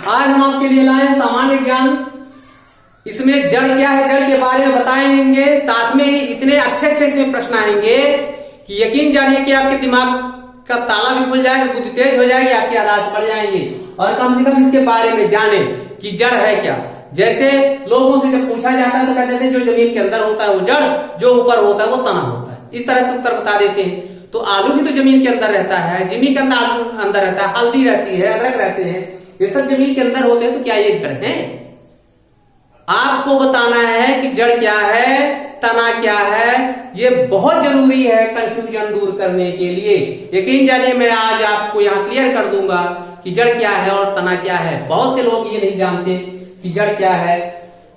आज हम आपके लिए लाए सामान्य ज्ञान। इसमें जड़ क्या है, जड़ के बारे में बताएंगे, साथ में ही इतने अच्छे अच्छे इसमें प्रश्न आएंगे कि यकीन जानिए कि आपके दिमाग का ताला भी खुल जाएगा, बुद्धि तेज हो जाएगी, आपकी आदत बढ़ जाएंगे। और कम से कम इसके बारे में जाने कि जड़ है क्या। जैसे लोगों से जब पूछा जाता है तो कहते हैं जो जमीन के अंदर होता है वो जड़, जो ऊपर होता है वो तना होता है। इस तरह से उत्तर बता देते हैं। तो आलू भी तो जमीन के अंदर रहता है, जमीन के अंदर आलू अंदर रहता है, हल्दी रहती है, अदरक रहते हैं, ये सब जमीन के अंदर होते हैं। तो क्या ये जड़ है? आपको बताना है कि जड़ क्या है, तना क्या है। ये बहुत जरूरी है कंफ्यूजन दूर करने के लिए। यकीन जानिए मैं आज आपको यहाँ क्लियर कर दूंगा कि जड़ क्या है और तना क्या है। बहुत से लोग ये नहीं जानते कि जड़ क्या है।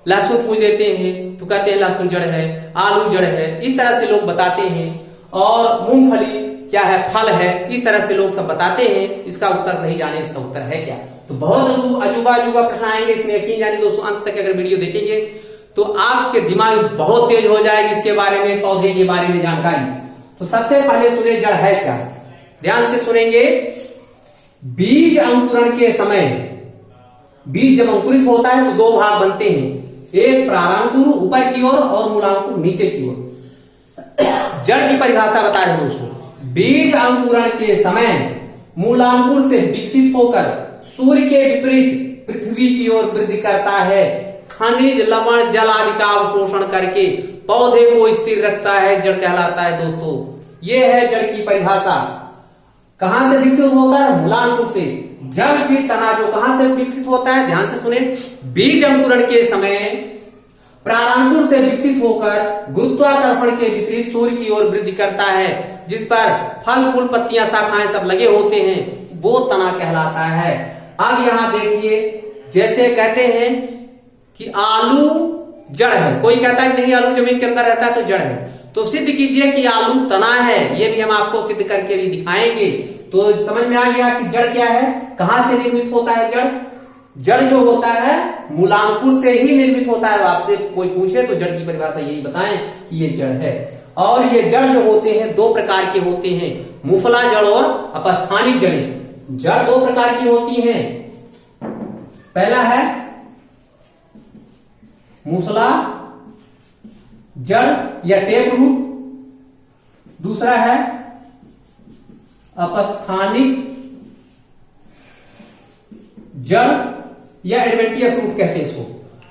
लहसुन पूछ देते हैं तो कहते हैं लहसुन जड़ है, आलू जड़ है, इस तरह से लोग बताते हैं। और मूंगफली क्या है, फल है, इस तरह से लोग सब बताते हैं। इसका उत्तर नहीं जाने इसका उत्तर है क्या। तो बहुत अजूबा अजूबा प्रश्न आएंगे इसमें। यकीन जानिए दोस्तों अंत तक अगर वीडियो देखेंगे तो आपके दिमाग बहुत तेज हो जाएगी इसके बारे में, पौधे के बारे में जानकारी। तो सबसे पहले सुने जड़ है क्या, ध्यान से सुनेंगे। बीज अंकुरण के समय बीज जब अंकुरित होता है तो दो भाग बनते हैं, एक प्रारंकुर ऊपर की ओर और मूलांकुर नीचे की ओर। जड़ की परिभाषा बता रहे दोस्तों। बीज अंकुरण के समय मूलांकुर से विकसित होकर सूर्य के विपरीत पृथ्वी की ओर वृद्धि करता है। खनिज लवण जल आदि का अवशोषण करके पौधे को स्थिर रखता है, जड़ कहलाता है दोस्तों। ये है जड़ की परिभाषा। कहां से विकसित होता है? मूलांकुर से। जड़ की तना जो कहां से विकसित होता है, ध्यान से सुने। बीज अंकुरण के समय प्रारंकुर से विकसित होकर गुरुत्वाकर्षण के विपरीत सूर्य की ओर वृद्धि करता है, जिस पर फल फूल पत्तियां शाखाएं सब लगे होते हैं, वो तना कहलाता है। अब यहां देखिए, जैसे कहते हैं कि आलू जड़ है, कोई कहता है कि नहीं आलू जमीन के अंदर रहता है तो जड़ है। तो सिद्ध कीजिए कि आलू तना है, ये भी हम आपको सिद्ध करके भी दिखाएंगे। तो समझ में आ गया कि जड़ क्या है, कहां से निर्मित होता है जड़। जड़ जो होता है मूलांकुर से ही निर्मित होता है। आपसे कोई पूछे तो जड़ की परिभाषा यही बताएं कि ये जड़ है। और ये जड़ जो होते हैं दो प्रकार के होते हैं, मुफला जड़ और अपस्थानिक जड़ें। जड़ दो प्रकार की होती हैं। पहला है मूसला जड़ या टेप रूट, दूसरा है अपस्थानिक जड़ या एडवेंटियस रूट कहते हैं इसको।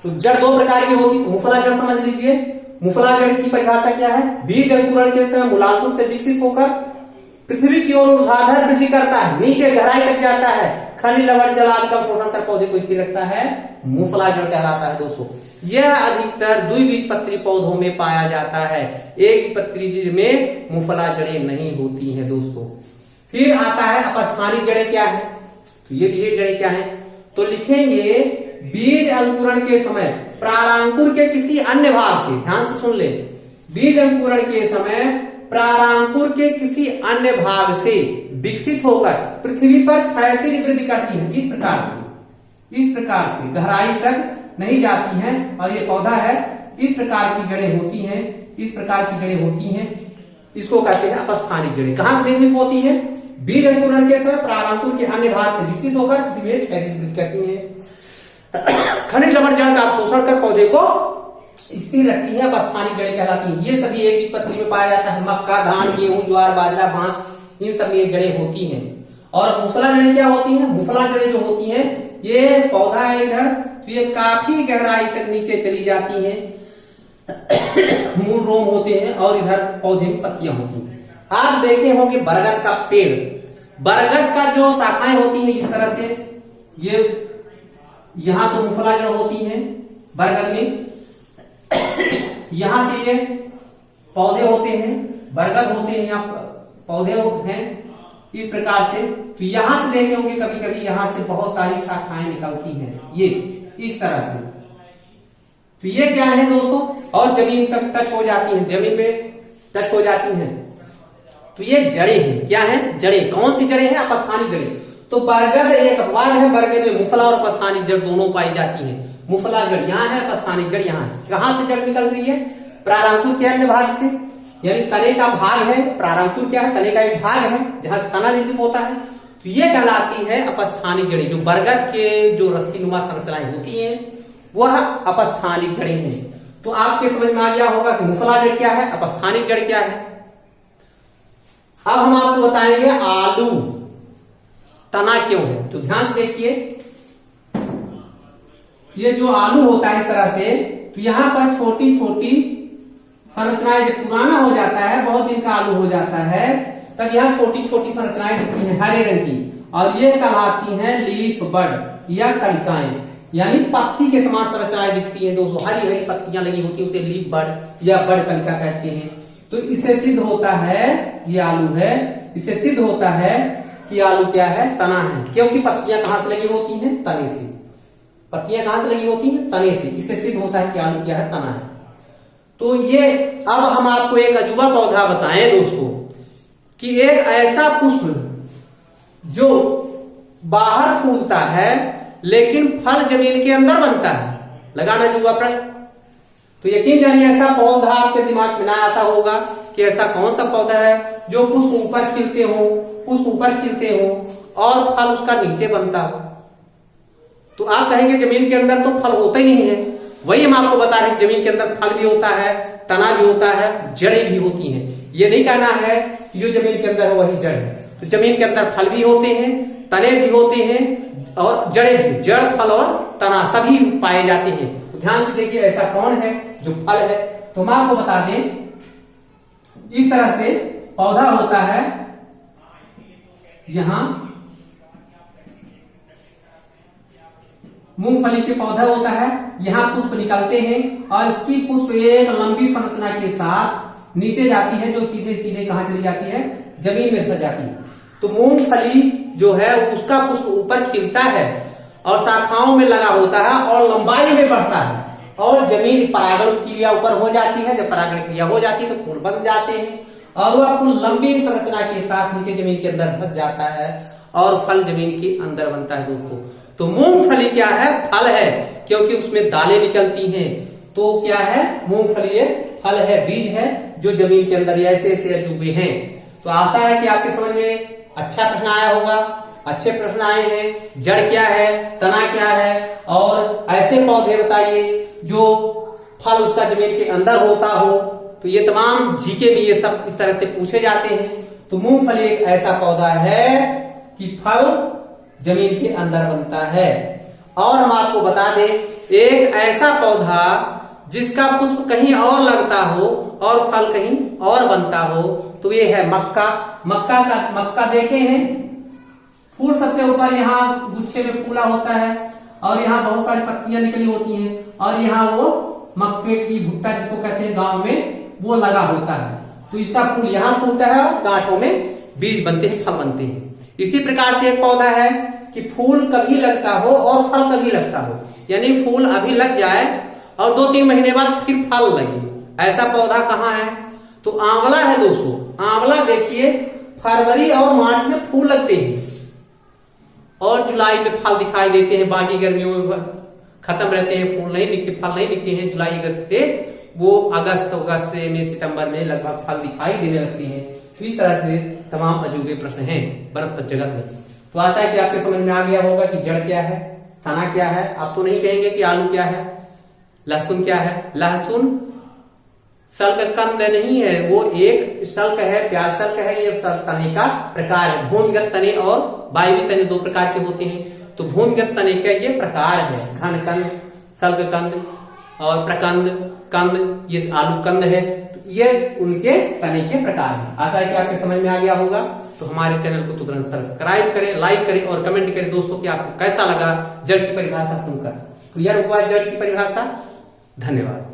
तो जड़ दो प्रकार की होती है। तो मुफला जड़ समझ लीजिए। मुफला जड़ की परिभाषा क्या है? बीज अंकुरण के समय मूलांकुर से विकसित होकर पृथ्वी की ओर ऊर्ध्वाधर वृद्धि करता है, नीचे गहराई तक जाता है, खनिज लवण जल आदि का शोषण कर पौधे को स्थिर रखता है, मुफला जड़ कहलाता है दोस्तों। यह अधिकतर द्विबीजपत्री पौधों में पाया जाता है, एक पत्री में मुफला जड़ें नहीं होती हैं दोस्तों। फिर आता है अपस्थानिक जड़ें क्या है। तो ये बीज जड़ें क्या है, तो लिखेंगे बीज अंकुरण के समय प्रारंकुर के किसी अन्य भाग से, ध्यान से सुन ले, बीज अंकुरण के समय प्रारंकुर के किसी अन्य भाग से विकसित होकर पृथ्वी पर क्षैतिज वृद्धि करती है। इस प्रकार से गहराई तक नहीं जाती हैं और ये पौधा है, इस प्रकार की जड़ें होती हैं, इस प्रकार की जड़ें होती हैं। इसको कहते हैं अपस्थानिक जड़ें। कहां से निर्मित होती है? बीज अंकुरण के समय प्रारंकुर के अन्य भाग से विकसित होकर पृथ्वी में क्षैतिज वृद्धि करती है। खनिज लवण जड़ का अवशोषण कर पौधे को स्थिर रखती है, अपस्थानिक जड़ें कहलाती हैं। ये सभी एक पत्री में पाया जाता है। मक्का, धान, गेहूं, ज्वार, बाजरा, भांस, इन सब में ये जड़ें होती हैं। और मुफला जड़ें क्या होती हैं? मुफला जड़ें जो होती हैं, ये पौधा है इधर, तो ये काफी गहराई तक नीचे चली जाती हैं, मूल रोम होते हैं और इधर पौधे में पत्तियां होती हैं। आप देखे होंगे बरगद का पेड़, बरगद का जो शाखाएं होती हैं इस तरह से, ये यहां तो मुफला जड़ होती हैं बरगद में, यहां से ये पौधे होते हैं, बरगद होते हैं, यहाँ पौधे हैं इस प्रकार से। तो यहां से देखे होंगे कभी कभी यहां से बहुत सारी शाखाएं निकलती हैं, ये इस तरह से। तो ये क्या है दोस्तों, और जमीन तक टच हो जाती हैं, जमीन में टच हो जाती हैं। तो ये जड़ें हैं। क्या है? जड़ें। कौन सी जड़ें हैं? अपस्थानिक जड़ें। तो बरगद एक अपवाद है, बरगद में मुफला और अपस्थानिक जड़ दोनों पाई जाती हैं। मुफला जड़ यहाँ है, अपस्थानिक जड़ यहाँ है। कहां से जड़ निकल रही है? प्रारंकुर के अन्य भाग से, यानी तने का भाग है। प्रारंकुर क्या है? तने का एक भाग है जहां से तना निर्मित होता है। तो ये कहलाती है अपस्थानिक जड़ें। जो बरगद के जो रस्सीनुमा संरचनाएं होती हैं वह अपस्थानिक जड़ें हैं। तो आपके समझ में आ गया होगा कि मुफला जड़ क्या है, अपस्थानिक जड़ क्या है। अब हम आपको बताएंगे आलू तना क्यों है। तो ध्यान से देखिए, ये जो आलू होता है इस तरह से, तो यहां पर छोटी छोटी संरचनाएं, जब पुराना हो जाता है, बहुत दिन का आलू हो जाता है, तब यहाँ छोटी छोटी संरचनाएं दिखती हैं हरे रंग की, और ये कहलाती हैं लीफ बड या कलिकाएं, यानी पत्ती के समान संरचनाएं दिखती हैं दोस्तों। हरी हरी पत्तियां लगी होती है, उसे लीफ बड या बड कलिका कहते हैं। तो इससे सिद्ध होता है ये आलू है, इससे सिद्ध होता है कि आलू क्या है, तना है, क्योंकि पत्तियां कहां से लगी होती हैं, तने से। पत्तियां कहां से लगी होती हैं, तने से। इससे सिद्ध होता है कि आलू क्या है, तना है। तो ये अब हम आपको एक अजूबा पौधा बताएं दोस्तों, कि एक ऐसा पुष्प जो बाहर फूलता है लेकिन फल जमीन के अंदर बनता है। लगाना अजूबा प्रश्न। तो यकीन जानिए ऐसा पौधा आपके दिमाग में ना आता होगा कि ऐसा कौन सा पौधा है जो पुष्प ऊपर खिलते हो, पुष्प ऊपर खिलते हो और फल उसका नीचे बनता हो। तो आप कहेंगे जमीन के अंदर तो फल होता ही नहीं है। वही हम आपको बता रहे हैं, जमीन के अंदर फल भी होता है, तना भी होता है, जड़ें भी होती हैं। ये नहीं कहना है कि जो जमीन के अंदर है वही जड़ है। तो जमीन के अंदर फल भी होते हैं, तने भी होते हैं और जड़ें भी, जड़ फल और तना सभी पाए जाते हैं। तो ध्यान से देखिए ऐसा कौन है जो फल है। तो हम आपको बता दें, इस तरह से पौधा होता है, यहां मूंगफली के पौधा होता है, यहां पुष्प निकलते हैं और इसकी पुष्प एक लंबी संरचना के साथ नीचे जाती है, जो सीधे सीधे कहां चली जाती है, जमीन में धस जाती है। तो मूंगफली जो है उसका पुष्प ऊपर खिलता है और शाखाओं में लगा होता है और लंबाई में बढ़ता है और जमीन परागण क्रिया ऊपर हो जाती है। जब परागण क्रिया हो जाती है तो फूल बन जाते हैं और वह फूल लंबी संरचना के साथ नीचे जमीन के अंदर धस जाता है और फल जमीन के अंदर बनता है दोस्तों। तो मूंगफली क्या है, फल है, क्योंकि उसमें दालें निकलती हैं। तो क्या है, मूंगफली एक फल है, बीज है, जो जमीन के अंदर ऐसे ऐसे अजूबे हैं। तो आशा है कि आपके समझ में अच्छा प्रश्न आया होगा। अच्छे प्रश्न आए हैं। जड़ क्या है, तना क्या है, और ऐसे पौधे बताइए जो फल उसका जमीन के अंदर होता हो। तो ये तमाम जीके में ये सब इस तरह से पूछे जाते हैं। तो मूंगफली एक ऐसा पौधा है कि फल जमीन के अंदर बनता है। और हम आपको बता दें, एक ऐसा पौधा जिसका पुष्प कहीं और लगता हो और फल कहीं और बनता हो, तो ये है मक्का। मक्का देखे हैं, फूल सबसे ऊपर यहाँ गुच्छे में फूला होता है और यहाँ बहुत सारी पत्तियां निकली होती हैं और यहाँ वो मक्के की भुट्टा जिसको कहते हैं गांव में, वो लगा होता है। तो इसका फूल यहाँ फूलता है और गांठों में बीज बनते हैं, फल बनते हैं। इसी प्रकार से एक पौधा है कि फूल कभी लगता हो और फल कभी लगता हो, यानी फूल अभी लग जाए और 2-3 महीने बाद फिर फल लगे। ऐसा पौधा कहाँ है, तो आंवला है दोस्तों। आंवला देखिए, फरवरी और मार्च में फूल लगते हैं और जुलाई में फल दिखाई देते हैं। बाकी गर्मियों में खत्म रहते हैं, फूल नहीं दिखते, फल नहीं दिखते हैं। जुलाई अगस्त से वो अगस्त में सितंबर में लगभग फल दिखाई देने लगते हैं। तो इस तरह से तमाम अजूबे प्रश्न हैं वनस्पति जगत में। तो आशा है कि आपके समझ में आ गया होगा कि जड़ क्या है, तना क्या है। आप तो नहीं कहेंगे कि आलू क्या है, लहसुन क्या है। लहसुन सल्क कंद नहीं है, वो एक सल्क है, प्याज सल्क है। ये तने का प्रकार है। भूमिगत तने और वायवीय तने 2 प्रकार के होते हैं। तो भूमिगत तने का ये प्रकार है, घन कंद, सल्क कंद और प्रकंद कंद, ये आलू कंद है। तो ये उनके तने के प्रकार हैं। आशा है कि आपके समझ में आ गया होगा। तो हमारे चैनल को तुरंत सब्सक्राइब करें, लाइक करें और कमेंट करें दोस्तों कि आपको कैसा लगा जड़ की परिभाषा सुनकर। क्लियर हुआ जड़ की परिभाषा। धन्यवाद।